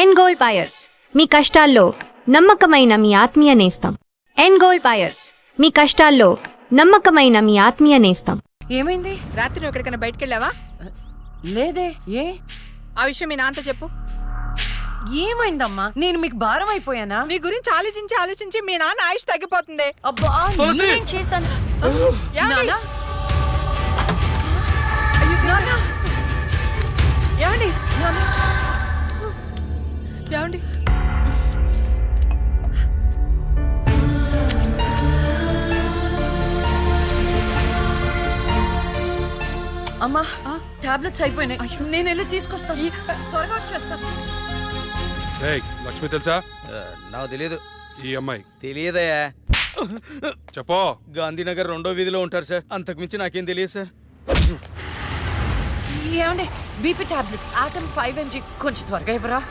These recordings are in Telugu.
ఎన్ గోల్డ్ బయర్స్ మీ కష్టాల్లో నమ్మకమైన మీ ఆత్మీయ నేస్తం. ఎన్ గోల్డ్ బయర్స్ మీ కష్టాల్లో నమ్మకమైన మీ ఆత్మీయ నేస్తం. ఏమైంది? రాత్రి నువ్వు ఎక్కడికైనా బయటికి వెళ్ళావా? లేదే. ఏ ఆ విషయం మీ నాన్నతో చెప్పు. ఏమైందమ్మా? నేను మీకు భారం అయిపోయానా? నీ గురించి ఆలోచించి ఆలోచించి మీ నాన్న ఆయుష్ తగ్గిపోతుంది. అబ్బా, నేనేం చేశాను? ఏమండి? నాన్నా? నాన్నా? ఏమండి? నాన్నా? ఏమండి? అమ్మా, టాబ్లెట్స్ అయిపోయినాయి. నేను వెళ్ళి తీసుకొస్తాను. త్వరగా వచ్చేస్తాను. లక్ష్మి తెలుసా? నాకు తెలియదు. ఈ అమ్మాయి తెలియదయా. చెప్పో. గాంధీనగర్ 2వ వీధిలో ఉంటారు సార్. అంతకుమించి నాకేం తెలియదు సార్. ఏమండి? బీపీ టాబ్లెట్స్ ఆటమ్ 5 mg కొంచెం త్వరగా ఇవ్వరా?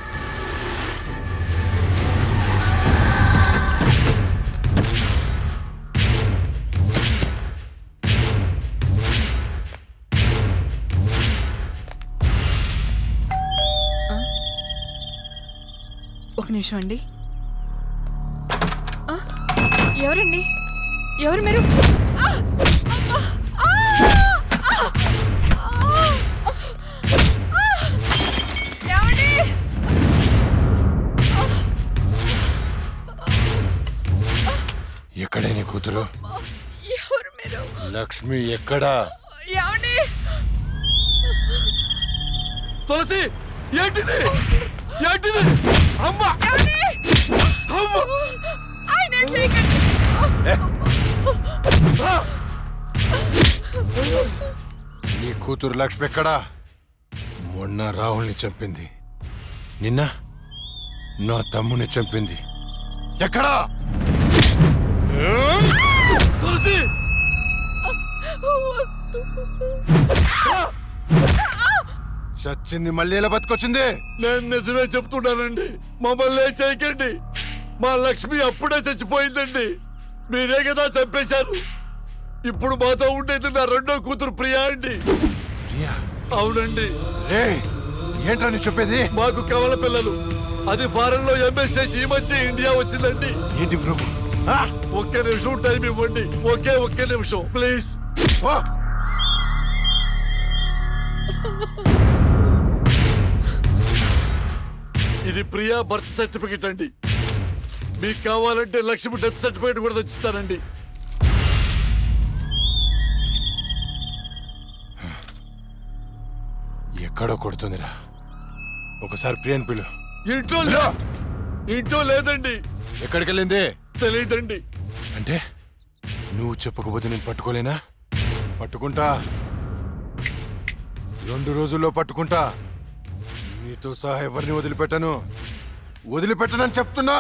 ఒక నిమిషం అండి. ఎవరండి? ఎవరు మీరు? ఏమండి? ఎక్కడే నీ కూతురు? ఎవరు మీరు? లక్ష్మి ఎక్కడా? ఏమండి? తులసి, ఏంటిది? ఏంటిది? అమ్మ! ఏమండి? అమ్మ! ఆయన ఏం చేయకండి. నీ కూతురు లక్ష్మి ఎక్కడా? మొన్న రాహుల్ని చంపింది, నిన్న నా తమ్ముని చంపింది. ఎక్కడా? తులసి! చచ్చింది మళ్ళీ ఎలా బతికొచ్చింది? నేను నిజమే చెప్తున్నానండి. మమ్మల్ని ఏం చేయకండి. మా లక్ష్మి అప్పుడే చచ్చిపోయిందండి. మీరే కదా చంపేశారు. ఇప్పుడు మాతో ఉండేది నా రెండో కూతురు ప్రియా అండి. ప్రియా? అవునండి. రేయ్, ఏంట్రా నీ చెప్పేది? మాకు కవల పిల్లలు. అది ఫారెన్ లో ఎంఎస్ చేసి ఈ మధ్య ఇండియా వచ్చిందండి. ఏంటి ప్రభు? ఒక్క నిమిషం టైం ఇవ్వండి. ఒక్క నిమిషం ప్లీజ్. ఇది ప్రియా బర్త్ సర్టిఫికెట్ అండి. మీకు కావాలంటే లక్ష్మి డెత్ సర్టిఫికెట్ కూడా తెచ్చిస్తానండి. ఎక్కడో కొడుతుందిరా. ఒకసారి ప్రియని పిలు. ఇంట్లో లేదండి. ఎక్కడికి వెళ్ళింది? తెలియదండి. అంటే నువ్వు చెప్పకపోతే నేను పట్టుకోలేనా? పట్టుకుంటా. 2 రోజుల్లో పట్టుకుంటా. నీతో సహా ఎవరిని వదిలిపెట్టను. వదిలిపెట్టనని చెప్తున్నా.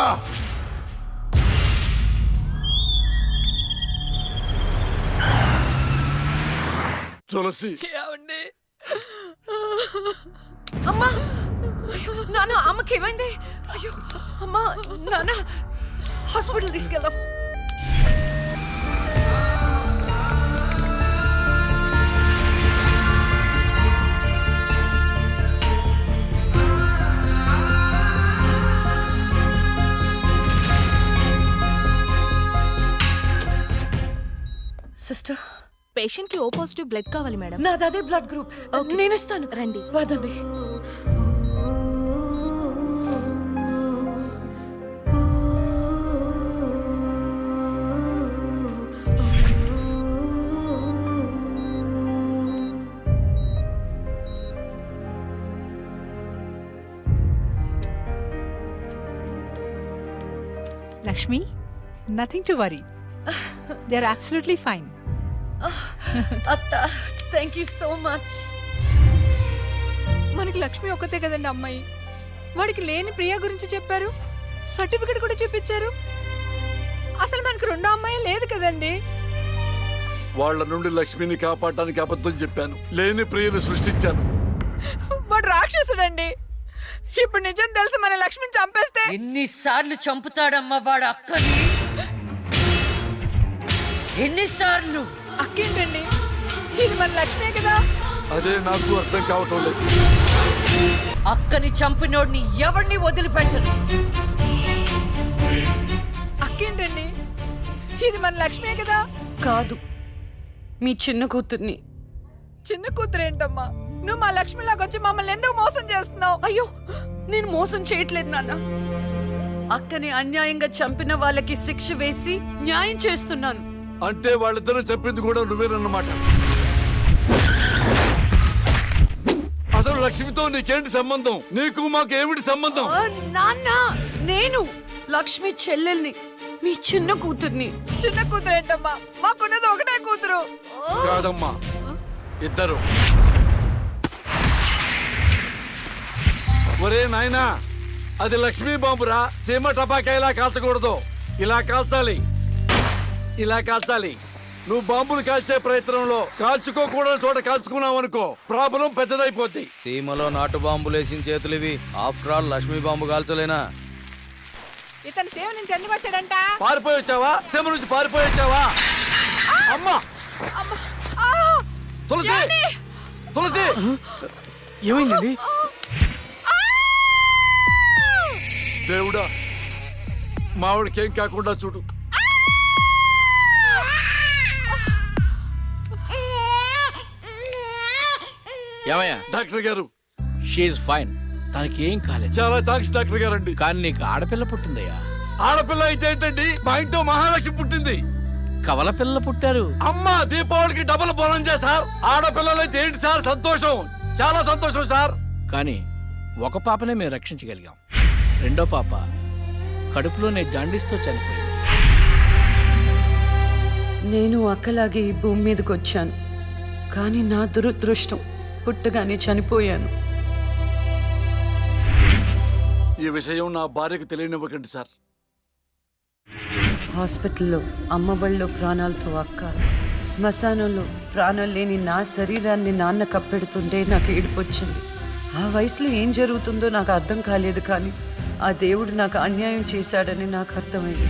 తులసి, ఏమండి? అమ్మా, నాన్న, అమ్మకి ఏమైంది? అయ్యో అమ్మా, నాన్న, హాస్పిటల్ తీసుకెళ్దాం. సిస్టర్, పేషెంట్ కి ఓ పాజిటివ్ బ్లడ్ కావాలి మేడం. నాది అదే బ్లడ్ గ్రూప్. నేను ఇస్తాను. రండి. వదండి. Lakshmi, nothing to worry. They're absolutely fine. అత్త, థ్యాంక్ యూ సో మచ్. మనకి లక్ష్మి ఒక్కతే కదండి అమ్మాయి. వాడికి లేని ప్రియా గురించి చెప్పారు. సర్టిఫికెట్ కూడా చూపించారు. అసలు మనకి రెండో అమ్మాయి లేదు కదండి. వాళ్ళ నుండి లక్ష్మిని కాపాడటానికి అబద్ధం చెప్పాను. లేని ప్రియను సృష్టించాను. వాడు రాక్షసుడండి. ఇప్పుడు నిజం తెలిసి మన లక్ష్మిని చంపేస్తే ఎన్నిసార్లు చంపుతాడమ్మా వాడు అక్కని? ఎన్నిసార్లు? అక్కేంటండి? ఇది మన లక్ష్మే కదా. అదే నాకు అర్థం కావటం లేదు. అక్కని చంపినోడిని ఎవరిని వదిలిపెట్టను. అక్కేంటండి, ఇది మన లక్ష్మే కదా? కాదు, మీ చిన్న కూతుర్ని. చిన్న కూతురు ఏంటమ్మా? నువ్వు మా లక్ష్మిలాగా వచ్చి మమ్మల్ని ఎందుకు మోసం చేస్తున్నావు? అయ్యో, నేను మోసం చేయట్లేదు నాన్న. అక్కని అన్యాయంగా చంపిన వాళ్ళకి శిక్ష వేసి న్యాయం చేస్తున్నాను. అంటే వాళ్ళిద్దరూ చెప్పింది కూడా నువ్వేనన్నమాట. అసలు లక్ష్మితో నీకేంటి సంబంధం? నీకు మాకు ఏమిటి సంబంధం? నాన్న, నేను లక్ష్మి చెల్లెల్ని, మీ చిన్న కూతుర్ని. చిన్న కూతురు ఏంటమ్మా? మాకున్నది ఒకటే కూతురు. కాదమ్మా, ఇద్దరు. ఒరే నాయనా, అది లక్ష్మీ బాంబురా. సీమ టపాకా ఇలా కాల్చకూడదు, ఇలా కాల్చాలి, ఇలా కాల్చాలి. నువ్వు బాంబులు కాల్చే ప్రయత్నంలో కాల్చుకోకూడని చోట కాల్చుకున్నావు అనుకో, ప్రాబ్లం పెద్దదైపోద్ది. సీమలో నాటు బాంబులేసిన చేతులు ఇవి. ఆఫ్టర్ ఆల్ లక్ష్మీ బాంబు కాల్చలేనా? ఇతను సేవ నుంచి ఎందుకు వచ్చాడంట? పారిపోయి వచ్చావా? సీమ నుంచి పారిపోయి వచ్చావా? అమ్మా, తులసి, తులసి, ఏమైందండి? దేవుడా, మావిడికేం కాకుండా చూడు. ఏమయ్యా? డాక్టర్ గారు, షీఈ్ ఫైన్, తనకి ఏం కాలేదు. చాలా థాంక్స్ డాక్టర్ గారండి. కానీ నీకు ఆడపిల్ల పుట్టిందయ్యా. ఆడపిల్ల అయితే ఏంటండి, మా ఇంట్లో మహాలక్ష్మి పుట్టింది. కవల పిల్ల పుట్టారు. అమ్మా, దీపావళికి డబుల్ బోనంజా సార్. ఆడపిల్లలైతే ఏంటి సార్ సంతోషం, చాలా సంతోషం సార్. కానీ ఒక పాపనే మేము రక్షించగలిగాం. రెండో పాప కడుపులోనే జాండీస్తో చనిపోయింది. నేను అక్కలాగే ఈ భూమి మీదకి వచ్చాను, కానీ నా దురదృష్టం పుట్టగానే చనిపోయాను. ఈ విషయం నా భార్యకు తెలియనివ్వకండి సార్. హాస్పిటల్లో అమ్మ వాళ్ళలో ప్రాణాలతో అక్క, శ్మశానంలో ప్రాణాలు లేని నా శరీరాన్ని నాన్న కప్పెడుతుంటే నాకు ఏడుపొచ్చింది. ఆ వయసులో ఏం జరుగుతుందో నాకు అర్థం కాలేదు, కానీ ఆ దేవుడు నాకు అన్యాయం చేశాడని నాకు అర్థమైంది.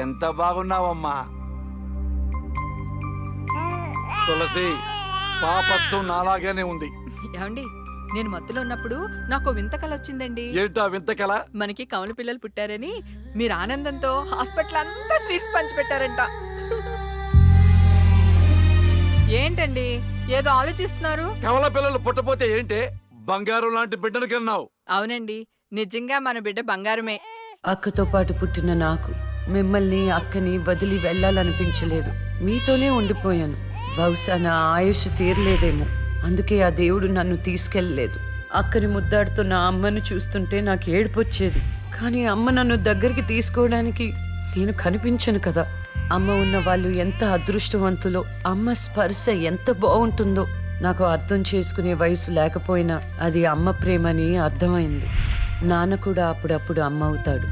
ఎంత బాగున్నావమ్మా తులసి. పాపత్సం నాలాగానే ఉంది. ఏమండి, నేను మత్తులో ఉన్నప్పుడు నాకు వింత కల వచ్చిందండి. ఏంటా వింత కల? మనకి కమల పిల్లలు పుట్టారని మీరు ఆనందంతో హాస్పిటల్ అంతా స్వీట్స్ పంచిపెట్టారంట. ఏంటండి, ఏదో ఆలోచిస్తున్నారు? కవల పిల్లలు పుట్టపోతే ఏంటే, బంగారం లాంటి బిడ్డను కన్నావు. అవునండి, నిజంగా మన బిడ్డ బంగారమే. అక్కతో పాటు పుట్టిన నాకు మిమ్మల్ని అక్కని వదిలి వెళ్ళాలనిపించలేదు. మీతోనే ఉండిపోయాను. బహుశా నా ఆయుష్ తీరలేదేమో, అందుకే ఆ దేవుడు నన్ను తీసుకెళ్ళలేదు. అక్కని ముద్దాడుతున్న అమ్మను చూస్తుంటే నాకు ఏడుపొచ్చేది, కానీ అమ్మ నన్ను దగ్గరికి తీసుకోవడానికి నేను కనిపించను కదా. అమ్మ ఉన్న వాళ్ళు ఎంత అదృష్టవంతులో, అమ్మ స్పర్శ ఎంత బాగుంటుందో నాకు అర్థం చేసుకునే వయసు లేకపోయినా అది అమ్మ ప్రేమని అర్థమైంది. నాన్న కూడా అప్పుడప్పుడు అమ్మ అవుతాడు.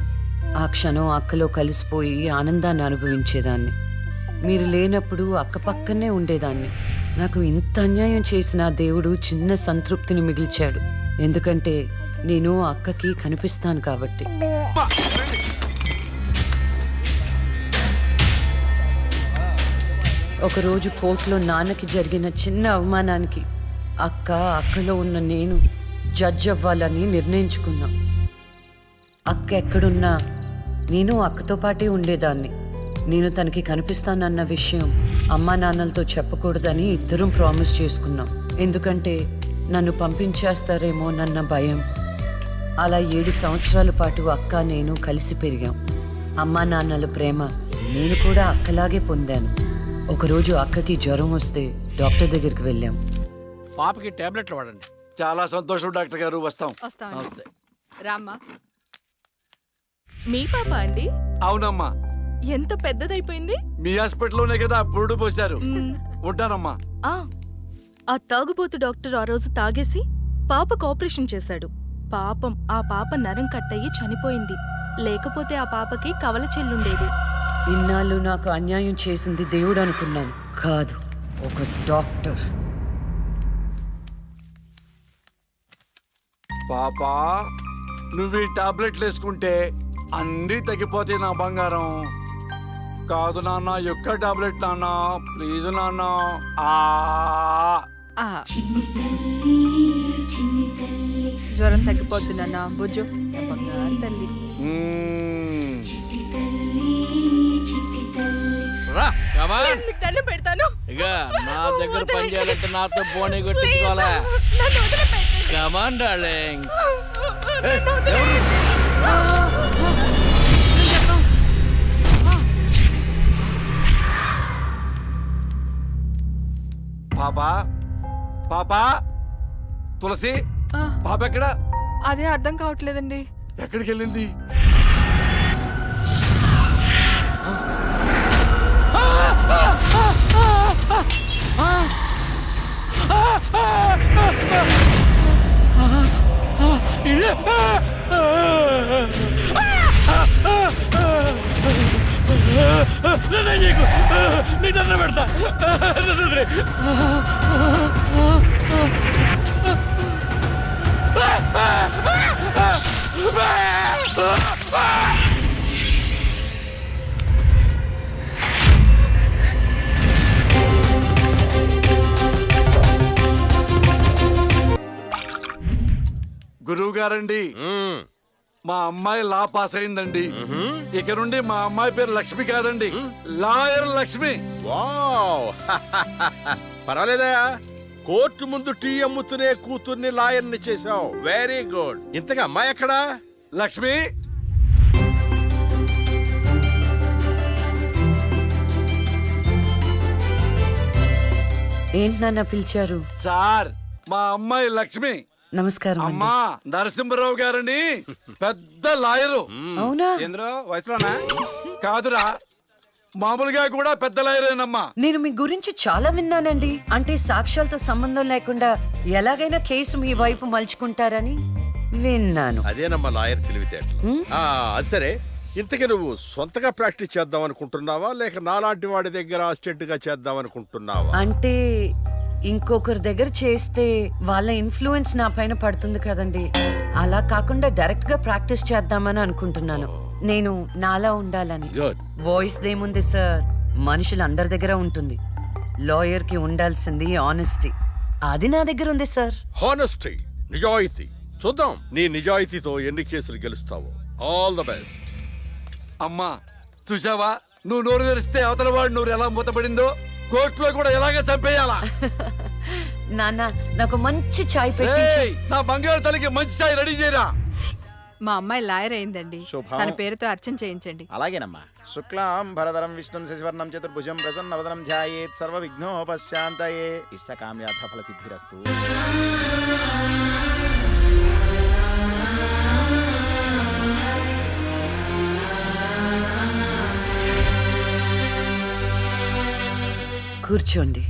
ఆ క్షణం అక్కలో కలిసిపోయి ఆనందాన్ని అనుభవించేదాన్ని. మీరు లేనప్పుడు అక్క పక్కనే ఉండేదాన్ని. నాకు ఇంత అన్యాయం చేసిన దేవుడు చిన్న సంతృప్తిని మిగిల్చాడు, ఎందుకంటే నేను అక్కకి కనిపిస్తాను కాబట్టి. ఒకరోజు కోర్టులో నాన్నకి జరిగిన చిన్న అవమానానికి అక్కలో ఉన్న నేను జడ్జ్ అవ్వాలని నిర్ణయించుకున్నా. అక్క ఎక్కడున్నా నేను అక్కతో పాటే ఉండేదాన్ని. నేను తనకి కనిపిస్తానన్న విషయం అమ్మా నాన్నలతో చెప్పకూడదని ఇద్దరం ప్రామిస్ చేసుకున్నాం, ఎందుకంటే నన్ను పంపించేస్తారేమో నన్న భయం. అలా 7 సంవత్సరాల పాటు అక్క నేను కలిసి పెరిగాం. అమ్మా నాన్నల ప్రేమ నేను కూడా అక్కలాగే పొందాను. ఒకరోజు అక్కకి జ్వరం వస్తే డాక్టర్ దగ్గరికి వెళ్ళాం. పాపకి టాబ్లెట్లు వాడండి. చాలా సంతోషం డాక్టర్ గారు, వస్తాం. వస్తామండి. రామ్మా. మీ పాప అండి? అవునమ్మా, ఎంత పెద్దదైపోయింది. మీ హాస్పిటల్లోనే కదా పురుడు పోశారు. ఉంటానమ్మా. ఆ తాగుబోతు డాక్టర్ ఆ రోజు తాగేసి పాపకు ఆపరేషన్ చేశాడు. పాపం ఆ పాప నరం కట్టయి చనిపోయింది. లేకపోతే ఆ పాపకి కవల చెల్లుండేది. ఇన్నాళ్ళు నాకు అన్యాయం చేసింది దేవుడు అనుకున్నాను, కాదు ఒక డాక్టర్. పాపా, నువ్వు ఈ టాబ్లెట్లు వేసుకుంటే అన్నీ తగ్గిపోతాయి నా బంగారం. కాదు నాన్న యొక్క టాబ్లెట్ నాన్న ప్లీజ్ నాన్న ఆ. జ్వరం తగ్గిపోద్ది నాన్న బుజ్జు నా బంగారు తల్లి. రా కమా మీకు దండం పెడతాను. ఇక నా దగ్గర పని చేయాలంటే నాతో బోనే కొట్టించుకోవాలా. నన్ను వదిలిపెట్టండి. Come on darling. పాపా పాపా తులసి ఆ, పాప ఎక్కడ అదే అర్థం కావట్లేదండి. ఎక్కడికి వెళ్ళింది? నీ దండం పెడతా. గురువు గారండి, మా అమ్మాయి లా పాస్ అయిందండి. ఇక నుండి మా అమ్మాయి పేరు లక్ష్మి కాదండి, లాయర్ లక్ష్మి. వావ్ పర్వాలేదయా, కోర్టు ముందు టీ అమ్ముతూనే కూతుర్ని లాయర్ని చేసావు. Very good. ఇంతగా అమ్మాయి ఎక్కడా? లక్ష్మి ఏంటి నాన్న పిలిచారు? సార్, మా అమ్మాయి లక్ష్మి. నమస్కారం అండి. అమ్మా నరసింహరావు గారని పెద్ద లాయరు. అవునా? వయసులోనా? కాదురా, మామూలుగా కూడా పెద్ద లాయరేనమ్మా. నేను మీ గురించి చాలా విన్నానండి. అంటే సాక్ష్యాలతో సంబంధం లేకుండా ఎలాగైనా కేసు మీ వైపు మలుచుకుంటారని విన్నాను. అదేనమ్మా లాయర్ తెలివితేటలు. అది సరే, ఇంతకీ నువ్వు సొంతగా ప్రాక్టీస్ చేద్దాం అనుకుంటున్నావా, లేక నాలాంటి వాడి దగ్గర అసిస్టెంట్ గా చేద్దాం అనుకుంటున్నావా? అంటే ఇంకొకరి దగ్గర చేస్తే వాళ్ళ ఇన్ఫ్లుయెన్స్ నా పైన పడుతుంది కదండి. అలా కాకుండా డైరెక్ట్ గా ప్రాక్టీస్ చేద్దామని అనుకుంటున్నాను. నేను నాలా ఉండాలని. గుడ్. వాయిస్ దేముంది సార్, మనుషులందరి దగ్గర ఉంటుంది. లాయర్ కి ఉండాల్సింది ఆనెస్టీ. అది నా దగ్గర ఉంది సార్. హానెస్టీ, నిజాయితీ. చూద్దాం నీ నిజాయితీతో ఎన్ని కేసులు గెలుస్తావో. All the best. అమ్మా చూసావా, నువ్వు నోరు తెరిస్తే అవతల వాడు నోరు ఎలా మూతపడిందో, కోర్టులో కూడా ఎలాగ చంపేయాలా. నాన్న, నాకు మంచి చాయ్ పెట్టి. ఏయ్, నా బంగారు తల్లికి మంచి చాయ్ రెడీ చేయరా. మా అమ్మాయి లాయర్ అయిందండి. శుభం. తన పేరుతో అర్చన చేయించండి. అలాగేనమ్మా. శుక్లాం భరధరం విష్ణుం శశివర్ణం చతుర్భుజం ప్రసన్నవదనం ధ్యాయేత్ సర్వ విఘ్నోపశాంతయే ఇష్టకామ్యార్థ ఫల సిద్ధిరస్తు. కూర్చోండి.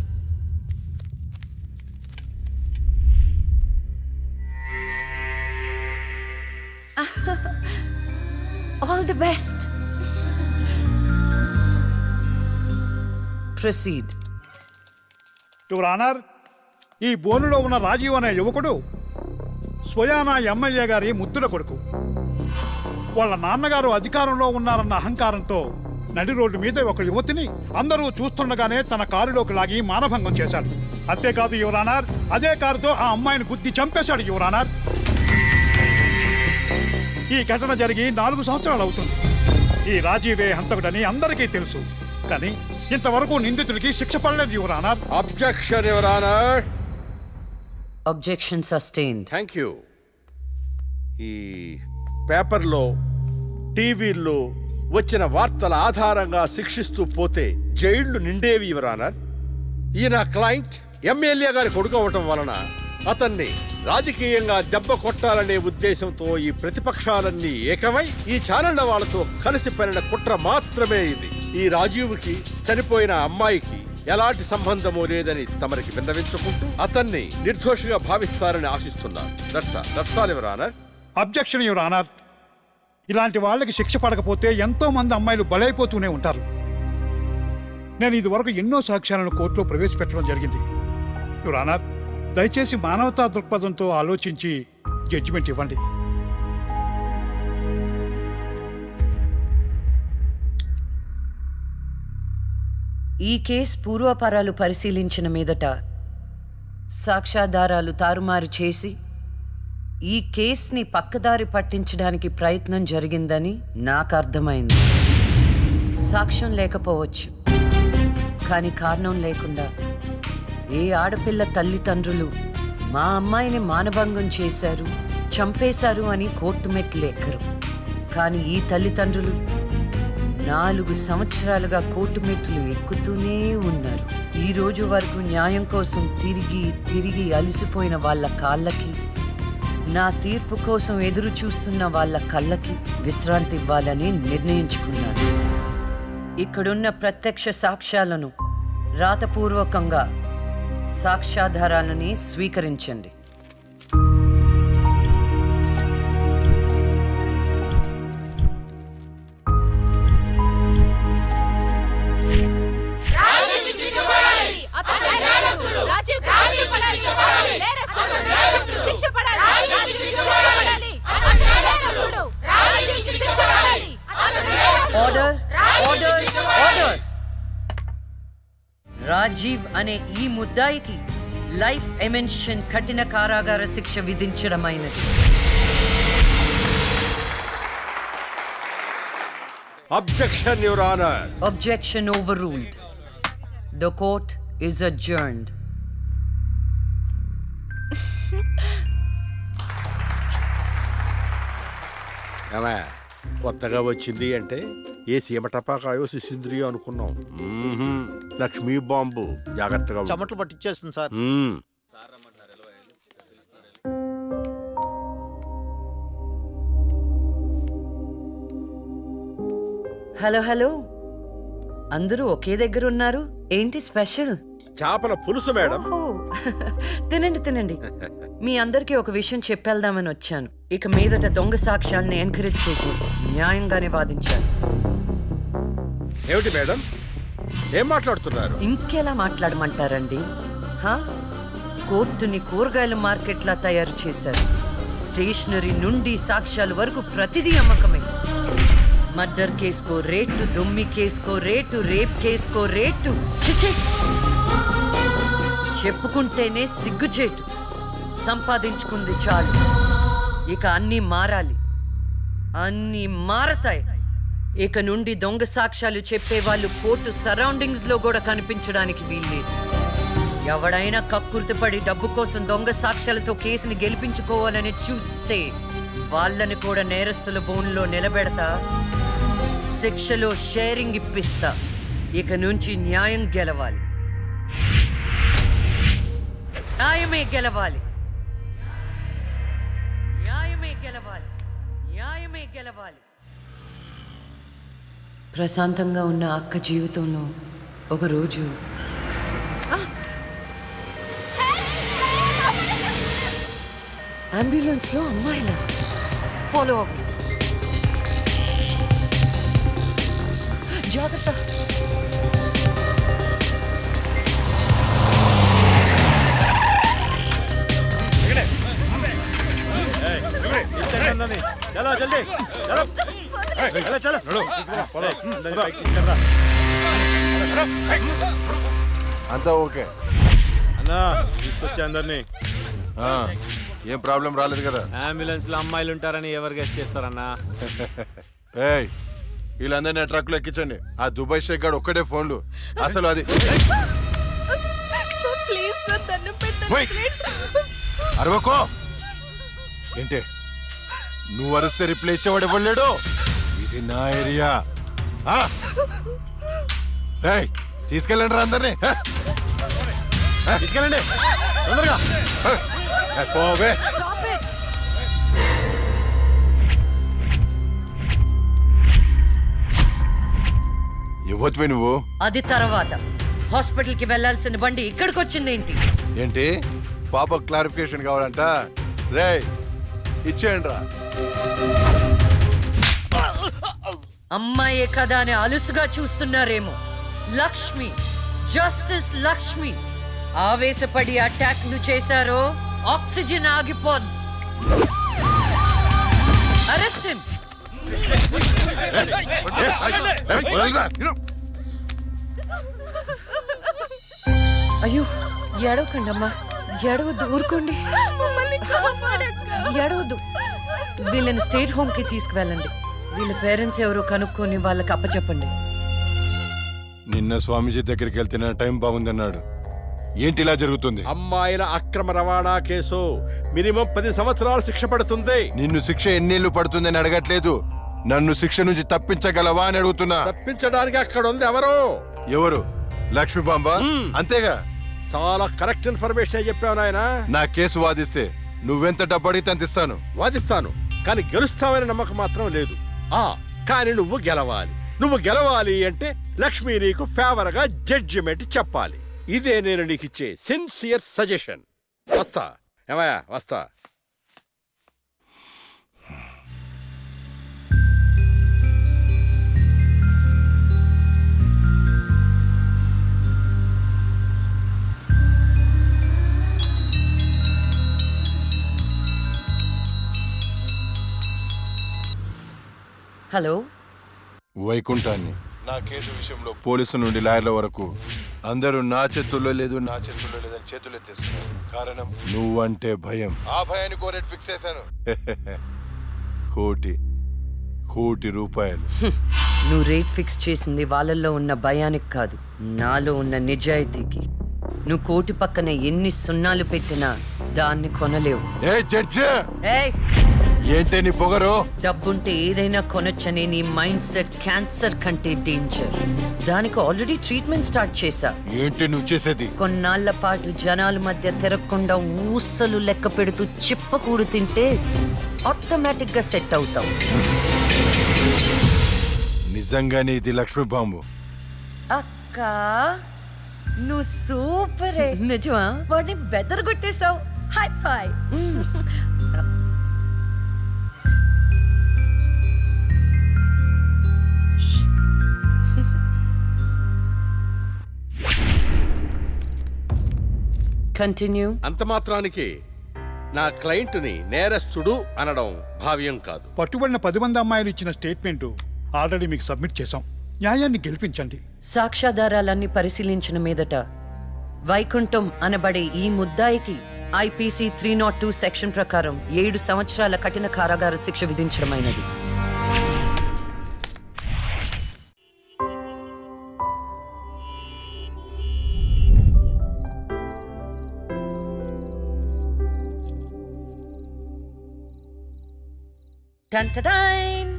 All the best. Proceed. Your honour, ఈ బోనులో ఉన్న రాజీవ్ అనే యువకుడు స్వయానా ఎమ్మెల్యే గారి ముద్దుల కొడుకు. వాళ్ళ నాన్నగారు అధికారంలో ఉన్నారన్న అహంకారంతో నడి రోడ్డు మీద ఒక యువతిని అందరూ చూస్తుండగానే తన కారులోకి లాగి మానభంగం చేశాడు. అంతేకాదు యువర్ ఆనర్, అదే కారుతో ఆ అమ్మాయిని గుద్ది చంపేశాడు యువర్ ఆనర్. ఈ ఘటన జరిగి 4 సంవత్సరాలు అవుతుంది. ఈ రాజీవే హంతకుడని అందరికీ తెలుసు, కానీ ఇంతవరకు నిందితుడికి శిక్ష పడలేదు your honour. Objection your honour. Objection sustained. Thank you. ఈ పేపర్లో, టీవీల్లో వచ్చిన వార్తల ఆధారంగా శిక్షిస్తూ పోతే జైళ్లు నిండేవి యువర్ ఆనర్. ఈయన క్లయింట్ ఎమ్మెల్యే గారి కొడుకు అవటం వలన అతన్ని రాజకీయంగా దెబ్బ కొట్టాలనే ఉద్దేశంతో ఈ ప్రతిపక్షాలన్నీ ఏకమై ఈ ఛానళ్ల వాళ్ళతో కలిసి పడిన కుట్ర మాత్రమే ఇది. ఈ రాజీవ్కి చనిపోయిన అమ్మాయికి ఎలాంటి సంబంధమూ లేదని తమరికి విన్నవించుకుంటూ అతన్ని నిర్దోషిగా భావిస్తారని ఆశిస్తున్నారు. That's all your honour. Objection your honour. ఇలాంటి వాళ్ళకి శిక్ష పడకపోతే ఎంతో మంది అమ్మాయిలు బలైపోతూనే ఉంటారు. నేను ఇదివరకు ఎన్నో సాక్ష్యాలను కోర్టులో ప్రవేశపెట్టడం జరిగింది యువర్ ఆనర్. దయచేసి మానవతా దృక్పథంతో ఆలోచించి జడ్జిమెంట్ ఇవ్వండి. ఈ కేసు పూర్వాపరాలు పరిశీలించిన మీదట సాక్ష్యాధారాలు తారుమారు చేసి ఈ కేసుని పక్కదారి పట్టించడానికి ప్రయత్నం జరిగిందని నాకు అర్థమైంది. సాక్ష్యం లేకపోవచ్చు, కానీ కారణం లేకుండా ఏ ఆడపిల్ల తల్లిదండ్రులు మా అమ్మాయిని మానభంగం చేశారు, చంపేశారు అని కోర్టు మెట్లు ఎక్కరు. కానీ ఈ తల్లిదండ్రులు 4 సంవత్సరాలుగా కోర్టు మెట్లు ఎక్కుతూనే ఉన్నారు. ఈ రోజు వరకు న్యాయం కోసం తిరిగి తిరిగి అలసిపోయిన వాళ్ళ కాళ్ళకి, నా తీర్పు కోసం ఎదురు చూస్తున్న వాళ్ళ కళ్ళకి విశ్రాంతి ఇవ్వాలని నిర్ణయించుకున్నాను. ఇక్కడున్న ప్రత్యక్ష సాక్ష్యాలను రాతపూర్వకంగా సాక్ష్యాధారాలని స్వీకరించండి. Order, order, order. రాజీవ్ అనే ఈ ముద్దాయికి లైఫ్ ఎమెన్షన్ కఠిన కారాగార శిక్ష విధించడమైనది. Objection your honour. Objection overruled. The court is adjourned. ఏమే, కొత్తగా వచ్చింది అంటే ఏ సీమ టపాకాయో శిశింద్రియో అనుకున్నాం. లక్ష్మీ బాంబు, జాగ్రత్తగా ఉండు. చెమటలు పట్టించేస్తుంది సార్. మ్మ్. హలో హలో, అందరూ ఒకే దగ్గర ఉన్నారు. ఏంటి స్పెషల్? చేపల పులుసు మేడం. ఓహో, తినండి తినండి. మీ అందరికీ ఒక విషయం చెప్పేద్దామని వచ్చాను. ఇక మీదట దొంగ సాక్ష్యాలను ఎంకరేజ్ చేయకూడదు. న్యాయంగానే వాదించాను. ఏమిటి మేడం, ఏం మాట్లాడుతున్నారు? ఇంకెలా మాట్లాడమంటారండి? హా? కోర్టుని కూరగాయల మార్కెట్లా తయారు చేశారు. స్టేషనరీ నుండి సాక్ష్యాల వరకు ప్రతిదీ అమ్మకమే. మర్డర్ కేసుకో రేటు, దొమ్మి కేసుకో రేటు, రేప్ కేసుకో రేటు. చిచి, చెప్పుకుంటేనే సిగ్గుచేటు. సంపాదించుకుంది చాలు, ఇక అన్నీ మారాలి. అన్నీ మారతాయి. ఇక నుండి దొంగ సాక్ష్యాలు చెప్పేవాళ్ళు కోర్టు సరౌండింగ్స్ లో కూడా కనిపించడానికి వీల్లేదు. ఎవడైనా కక్కుర్తిపడి డబ్బు కోసం దొంగ సాక్ష్యాలతో కేసుని గెలిపించుకోవాలని చూస్తే వాళ్ళని కూడా నేరస్తుల బోన్లో నిలబెడతా, శిక్షలో షేరింగ్ ఇప్పిస్తా. ఇక నుంచి న్యాయం గెలవాలి, న్యాయమే గెలవాలి, న్యాయమే గెలవాలి, న్యాయమే గెలవాలి. ప్రశాంతంగా ఉన్న అక్క జీవితంలో ఒకరోజు అంబులెన్స్లో అమ్మాయిల ఫాలో అవ్వ. జాగ్రత్త. అంతా ఓకే అన్నా, తీసుకొచ్చే అందరినీ. ఏం ప్రాబ్లం రాలేదు కదా? అంబులెన్స్ లో అమ్మాయిలు ఉంటారని ఎవరు గెస్ట్ చేస్తారన్నా? ఏయ్, వీళ్ళందరినీ ట్రక్ లో ఎక్కించండి. ఆ దుబాయ్ షేక్ గాడు ఒక్కడే ఫోన్లు. అసలు అది ఓయ్, అరవకో. ఏంటే నువ్వు అరిస్తే రిప్లై ఇచ్చేవాడు ఇవ్వలేడు. ఇది నా ఏరియా. రేయ్, తీసుకెళ్ళండి రా అందరినీ. తీసుకెళ్ళండి తొందరగా. పోవే. ఇవ్వచ్చువే నువ్వు. అది తర్వాత హాస్పిటల్ కి వెళ్లాల్సిన బండి ఇక్కడికి వచ్చిందేంటి? ఏంటి పాప క్లారిఫికేషన్ కావాలంట? రేయ్, ఇచ్చేయండి రా. అమ్మాయే కదా అని అలుసుగా చూస్తున్నారేమో. లక్ష్మి, జస్టిస్ లక్ష్మి ఆవేశపడి అటాక్లు చేశారో ఆక్సిజన్ ఆగిపోద్ది. Arrest him. అయ్యో ఏడవకండి అమ్మా, ఏడవద్దు, ఊరుకోండి, ఏడవద్దు. వీళ్ళని స్టేట్ హోమ్ కి తీసుకువెళ్ళండి. వీళ్ళ పేరెంట్స్ ఎవరో కనుక్కొని వాళ్ళకి అప్పచెప్పండి. నిన్న స్వామీజీ దగ్గరికి వెళ్తే నా టైం బాగుందన్నాడు. ఏంటి ఇలా జరుగుతుంది? అమ్మాయిల అక్రమ రవాణా కేసు మినిమం 10 సంవత్సరాలు శిక్ష పడుతుంది. నిన్ను శిక్ష ఎన్నేళ్లు పడుతుందని అడగట్లేదు, నన్ను శిక్ష నుంచి తప్పించగలవా అని అడుగుతున్నా. తప్పించడానికి అక్కడ ఉంది ఎవరు? ఎవరు? లక్ష్మీబాంబ. అంతేగా? చాలా కరెక్ట్ ఇన్ఫర్మేషన్ చెప్పావు నాయన. నా కేసు వాదిస్తే నువ్వెంత డబ్బు అడిగితే అంత ఇస్తాను. వాదిస్తాను, కానీ గెలుస్తావని నమ్మకం మాత్రం లేదు. కానీ నువ్వు గెలవాలి. నువ్వు గెలవాలి అంటే లక్ష్మి నీకు ఫేవర్ గా జడ్జిమెంట్ చెప్పాలి. ఇదే నేను నీకు ఇచ్చే సిన్సియర్ సజెషన్. వస్తా ఏమయ్యా, వస్తా. హలో, వైకుంఠాన్ని నా కేసు విషయంలో పోలీసు నుండి లాయర్ల వరకు అందరూ నా చేతుల్లో లేదు, నా చేతుల్లో లేదని చేతులు ఎత్తేస్తున్నారు. కారణం నువ్వంటే భయం. ఆ భయాన్ని కోరేట్ ఫిక్స్ చేశాను. కోటి రూపాయలు. నువ్వు రేట్ ఫిక్స్ చేసింది వాళ్ళల్లో ఉన్న భయానికి కాదు, నాలో ఉన్న నిజాయితీకి. నువ్వు కోటి పక్కన ఎన్ని సున్నాలు పెట్టినా దాన్ని కొనలేవు. ఏ జడ్జి, ఏయ్, ఏంటే నీ పొగరు? డబ్బుంటే ఏదైనా కొనొచ్చని నీ మైండ్ సెట్ క్యాన్సర్ కంటే డేంజర్. దానికి ఆల్రెడీ ట్రీట్మెంట్ స్టార్ట్ చేశా. ఏంటి నువ్వు చేసేది? కొన్నాళ్ల పాటు జనాల మధ్య తిరగకుండా ఊసలు లెక్క పెడుతూ చిప్పకూడు తింటే ఆటోమేటిక్ గా సెట్ అవుతావు. నిజంగానే ఇది లక్ష్మీ బాంబు. అక్క, నువ్వు సూపరే. నిజమా? వాడిని బెదరగొట్టేశావు. హై ఫై. కంటిన్యూ. అంత మాత్రానికి నా క్లయింట్ని నేరస్తుడు అనడం భావ్యం కాదు. పట్టుబడిన 10 మంది అమ్మాయిలు ఇచ్చిన స్టేట్మెంట్ ఆల్రెడీ మీకు సబ్మిట్ చేశాం. న్యాయాన్ని గెలిపించండి. సాక్ష్యాధారాలన్నీ పరిశీలించిన మీదట వైకుంఠం అనబడే ఈ ముద్దాయికి ఐపీసీ 302 సెక్షన్ ప్రకారం 7 సంవత్సరాల కఠిన కారాగార శిక్ష విధించడమైనది. టంటడైన్!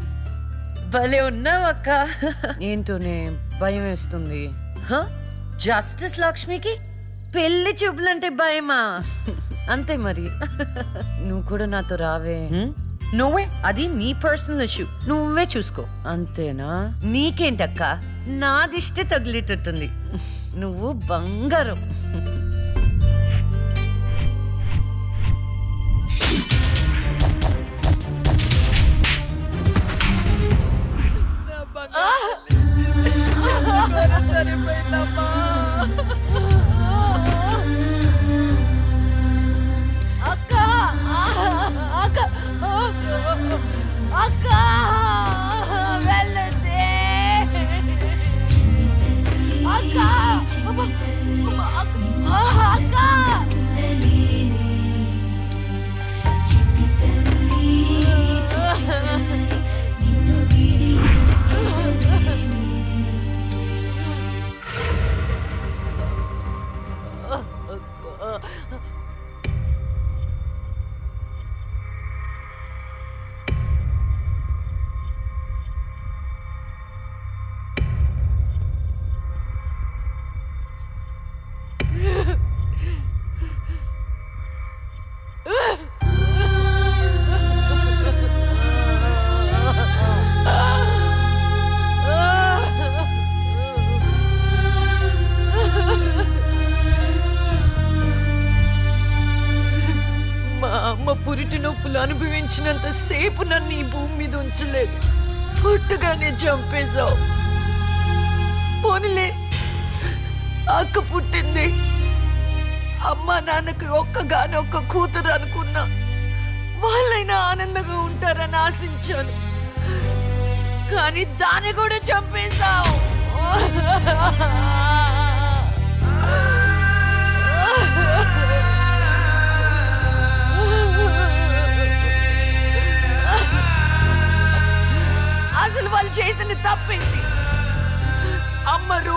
భలే ఉన్నావక్క. ఏంటోనే భయం వేస్తుంది. జస్టిస్ లక్ష్మికి పెళ్లి చూపులంటే భయమా? అంతే మరి. నువ్వు కూడా నాతో రావే. నువ్వే, అది నీ పర్సనల్ ఇష్యూ, నువ్వే చూసుకో. అంతేనా? నీకేంటక్క, నా దిష్టి తగిలేటట్టుంది. నువ్వు బంగారం. పురిటి నొప్పులు అనుభవించినంత సేపు నన్ను ఈ భూమి మీద ఉంచలేదు. పుట్టగానే చంపేశావు. పోనీలే, అక్క పుట్టింది. అమ్మ నాన్నకి ఒక్కగానొక్క కూతురు అనుకున్నా. వాళ్ళైనా ఆనందంగా ఉంటారని ఆశించాను. కానీ దాన్ని కూడా చంపేశావు.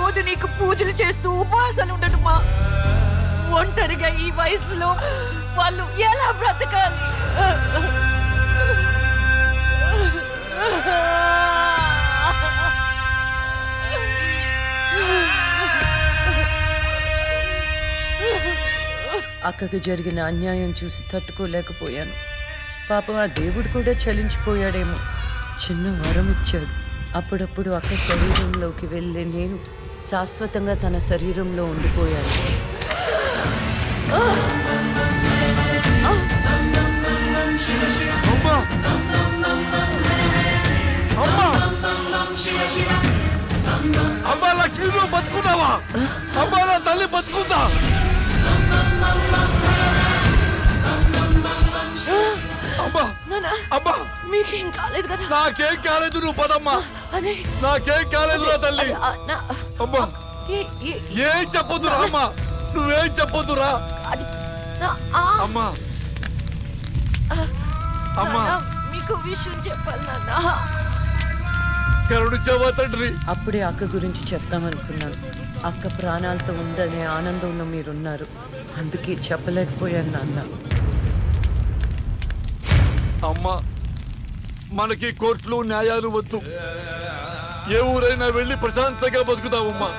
రోజు నీకు పూజలు చేస్తూ ఉపవాసాలు ఉండటమా? ఒంటరిగా ఈ వయసులో వాళ్ళు ఎలా బ్రతకాలి? అక్కకు జరిగిన అన్యాయం చూసి తట్టుకోలేకపోయాను. పాపం ఆ దేవుడు కూడా చలించిపోయాడేమో. చిన్న వరం ఇచ్చాడు. అప్పుడప్పుడు అక్క శరీరంలోకి వెళ్ళే నేను శాశ్వతంగా తన శరీరంలో ఉండిపోయాను. అమ్మా! అమ్మా! అమ్మా లక్ష్మి, నువ్వు బతుకున్నావా? అమ్మా, నా తల్లి బతుకుందా? అమ్మా! అమ్మా! మీకేం కాలేదు కదా? నాకేం కాలేదు, నువ్వు పదమ్మా. అదే నాకేం కాలేదు నా తల్లి. అమ్మా, ఏం చెప్పొద్దురా అమ్మా, నువ్వేం చెప్పొద్దురా. అమ్మా, అమ్మా, మీకు విషయం చెప్పాలి నాన్న. కరుణించావా తండ్రి? అప్పుడే అక్క గురించి చెప్తామనుకున్నాను. అక్క ప్రాణాలతో ఉందనే ఆనందంలో మీరున్నారు. అందుకే చెప్పలేకపోయాను నాన్న. అమ్మా, మనకి కోర్టులు న్యాయాలు వద్దు. ఏ ఊరైనా వెళ్ళి ప్రశాంతంగా బతుకుతావమ్మా.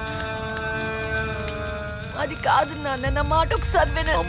అది కాదు నాన్న, నా మాట ఒకసారి వినండి. అమ్మా,